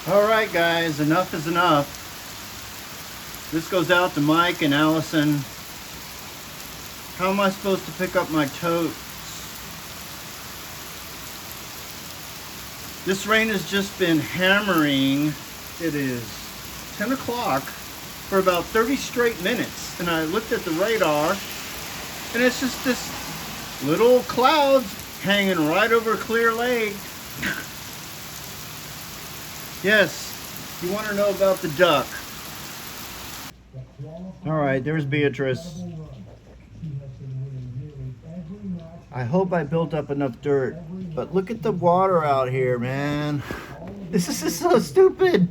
All right, guys, enough is enough. This goes out to Mike and Allison. How am I supposed to pick up my totes? This rain has just been hammering. It is 10 o'clock for about 30 straight minutes. And I looked at the radar and it's just this little clouds hanging right over Clear Lake. Yes, you want to know about the duck. All right, there's Beatrice. I hope I built up enough dirt, but look at the water out here, man. This is just so stupid.